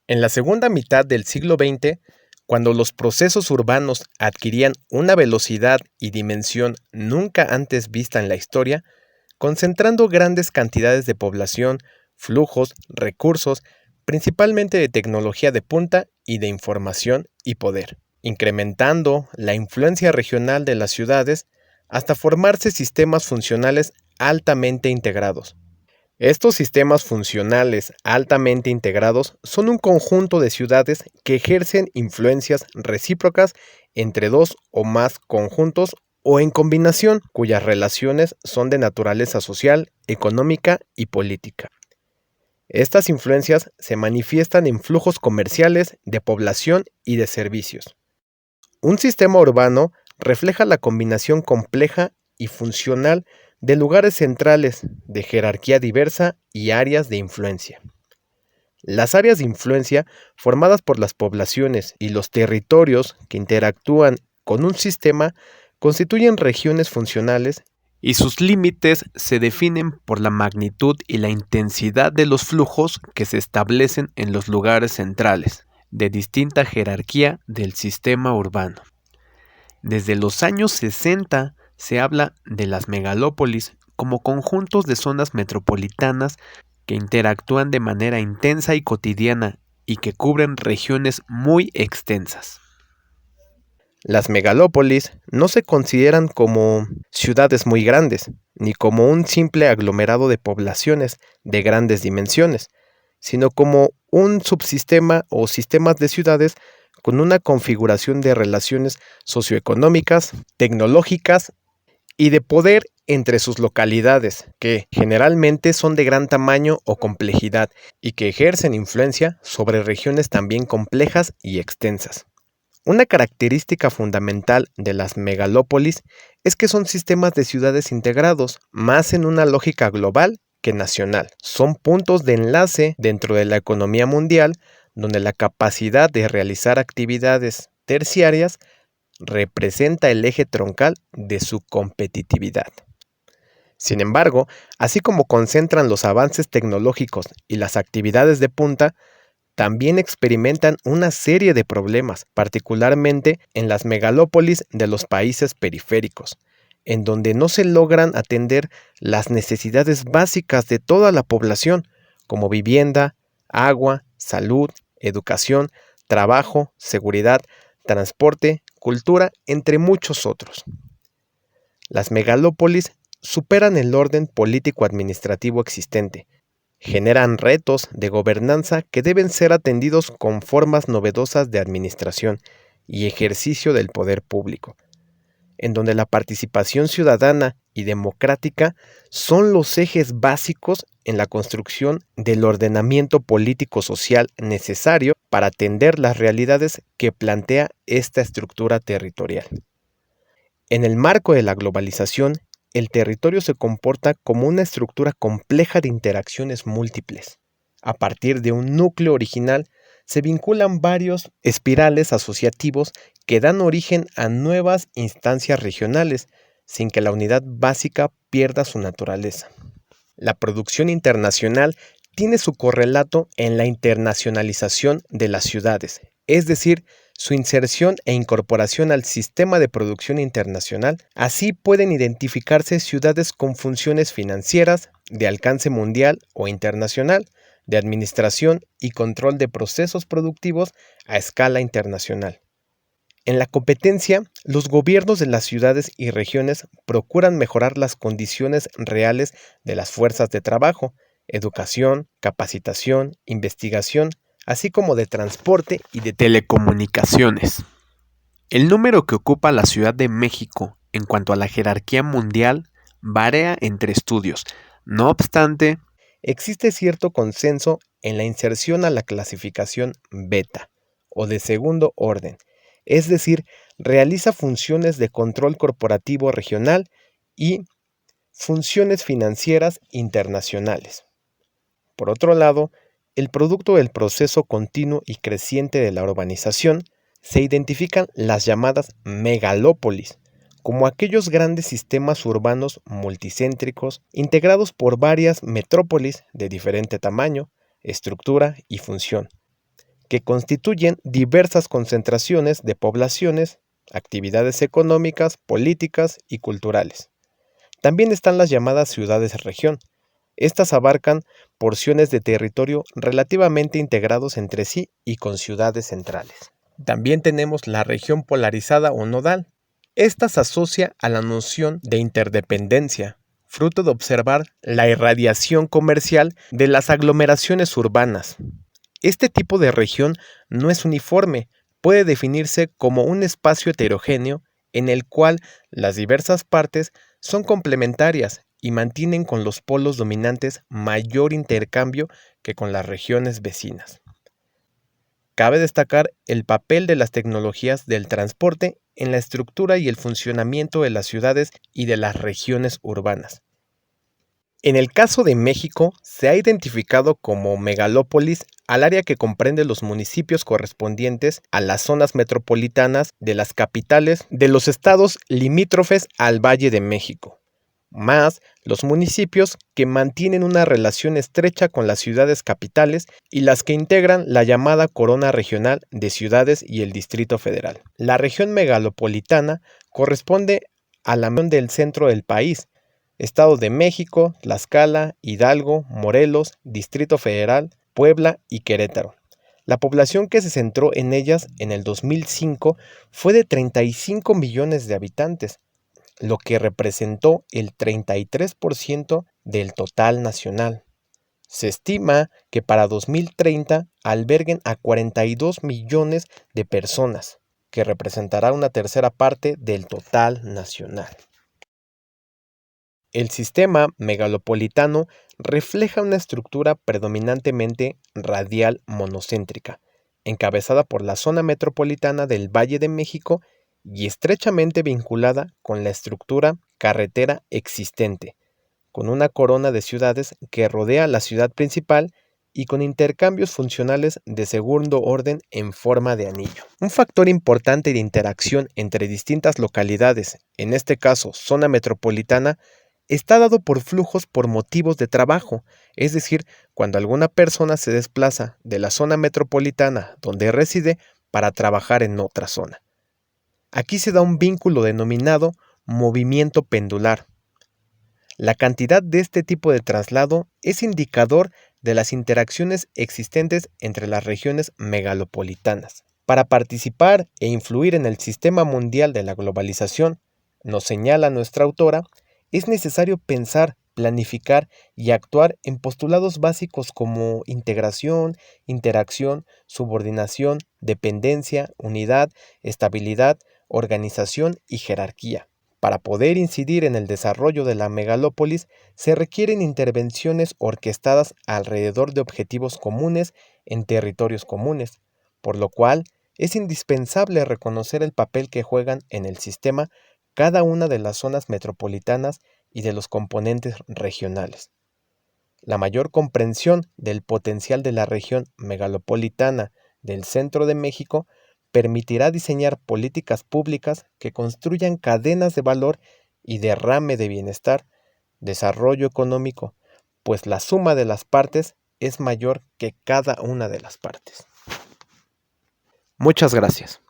En la segunda mitad del siglo XX, cuando los procesos urbanos adquirían una velocidad y dimensión nunca antes vista en la historia, concentrando grandes cantidades de población, flujos, recursos, principalmente de tecnología de punta y de información y poder, incrementando la influencia regional de las ciudades hasta formarse sistemas funcionales altamente integrados. Estos sistemas funcionales altamente integrados son un conjunto de ciudades que ejercen influencias recíprocas entre dos o más conjuntos o en combinación, cuyas relaciones son de naturaleza social, económica y política. Estas influencias se manifiestan en flujos comerciales, de población y de servicios. Un sistema urbano refleja la combinación compleja y funcional de lugares centrales, de jerarquía diversa y áreas de influencia. Las áreas de influencia formadas por las poblaciones y los territorios que interactúan con un sistema constituyen regiones funcionales y sus límites se definen por la magnitud y la intensidad de los flujos que se establecen en los lugares centrales, de distinta jerarquía del sistema urbano. Desde los años 60 se habla de las megalópolis como conjuntos de zonas metropolitanas que interactúan de manera intensa y cotidiana y que cubren regiones muy extensas. Las megalópolis no se consideran como ciudades muy grandes, ni como un simple aglomerado de poblaciones de grandes dimensiones, sino como un subsistema o sistemas de ciudades con una configuración de relaciones socioeconómicas, tecnológicas y de poder entre sus localidades, que generalmente son de gran tamaño o complejidad y que ejercen influencia sobre regiones también complejas y extensas. Una característica fundamental de las megalópolis es que son sistemas de ciudades integrados, más en una lógica global que nacional. Son puntos de enlace dentro de la economía mundial, donde la capacidad de realizar actividades terciarias representa el eje troncal de su competitividad. Sin embargo, así como concentran los avances tecnológicos y las actividades de punta, también experimentan una serie de problemas, particularmente en las megalópolis de los países periféricos, en donde no se logran atender las necesidades básicas de toda la población, como vivienda, agua, salud, educación, trabajo, seguridad, transporte, cultura, entre muchos otros. Las megalópolis superan el orden político-administrativo existente, generan retos de gobernanza que deben ser atendidos con formas novedosas de administración y ejercicio del poder público, en donde la participación ciudadana y democrática son los ejes básicos en la construcción del ordenamiento político-social necesario para atender las realidades que plantea esta estructura territorial. En el marco de la globalización, el territorio se comporta como una estructura compleja de interacciones múltiples. A partir de un núcleo original, se vinculan varios espirales asociativos que dan origen a nuevas instancias regionales, sin que la unidad básica pierda su naturaleza. La producción internacional tiene su correlato en la internacionalización de las ciudades, es decir, su inserción e incorporación al sistema de producción internacional. Así pueden identificarse ciudades con funciones financieras, de alcance mundial o internacional, de administración y control de procesos productivos a escala internacional. En la competencia, los gobiernos de las ciudades y regiones procuran mejorar las condiciones reales de las fuerzas de trabajo, educación, capacitación, investigación, así como de transporte y de telecomunicaciones. El número que ocupa la Ciudad de México en cuanto a la jerarquía mundial varía entre estudios. No obstante, existe cierto consenso en la inserción a la clasificación beta o de segundo orden, es decir, realiza funciones de control corporativo regional y funciones financieras internacionales. Por otro lado, el producto del proceso continuo y creciente de la urbanización, se identifican las llamadas megalópolis, como aquellos grandes sistemas urbanos multicéntricos integrados por varias metrópolis de diferente tamaño, estructura y función, que constituyen diversas concentraciones de poblaciones, actividades económicas, políticas y culturales. También están las llamadas ciudades-región. Estas abarcan porciones de territorio relativamente integrados entre sí y con ciudades centrales. También tenemos la región polarizada o nodal. Esta se asocia a la noción de interdependencia, fruto de observar la irradiación comercial de las aglomeraciones urbanas. Este tipo de región no es uniforme, puede definirse como un espacio heterogéneo en el cual las diversas partes son complementarias y mantienen con los polos dominantes mayor intercambio que con las regiones vecinas. Cabe destacar el papel de las tecnologías del transporte en la estructura y el funcionamiento de las ciudades y de las regiones urbanas. En el caso de México, se ha identificado como megalópolis al área que comprende los municipios correspondientes a las zonas metropolitanas de las capitales de los estados limítrofes al Valle de México, más los municipios que mantienen una relación estrecha con las ciudades capitales y las que integran la llamada corona regional de ciudades y el Distrito Federal. La región megalopolitana corresponde a la región del centro del país, Estado de México, Tlaxcala, Hidalgo, Morelos, Distrito Federal, Puebla y Querétaro. La población que se centró en ellas en el 2005 fue de 35 millones de habitantes, lo que representó el 33% del total nacional. Se estima que para 2030 alberguen a 42 millones de personas, que representará una tercera parte del total nacional. El sistema megalopolitano refleja una estructura predominantemente radial monocéntrica, encabezada por la zona metropolitana del Valle de México y estrechamente vinculada con la estructura carretera existente, con una corona de ciudades que rodea la ciudad principal y con intercambios funcionales de segundo orden en forma de anillo. Un factor importante de interacción entre distintas localidades, en este caso zona metropolitana, está dado por flujos por motivos de trabajo, es decir, cuando alguna persona se desplaza de la zona metropolitana donde reside para trabajar en otra zona. Aquí se da un vínculo denominado movimiento pendular. La cantidad de este tipo de traslado es indicador de las interacciones existentes entre las regiones megalopolitanas. Para participar e influir en el sistema mundial de la globalización, nos señala nuestra autora, es necesario pensar, planificar y actuar en postulados básicos como integración, interacción, subordinación, dependencia, unidad, estabilidad, organización y jerarquía. Para poder incidir en el desarrollo de la megalópolis, se requieren intervenciones orquestadas alrededor de objetivos comunes en territorios comunes, por lo cual es indispensable reconocer el papel que juegan en el sistema cada una de las zonas metropolitanas y de los componentes regionales. La mayor comprensión del potencial de la región megalopolitana del centro de México permitirá diseñar políticas públicas que construyan cadenas de valor y derrame de bienestar, desarrollo económico, pues la suma de las partes es mayor que cada una de las partes. Muchas gracias.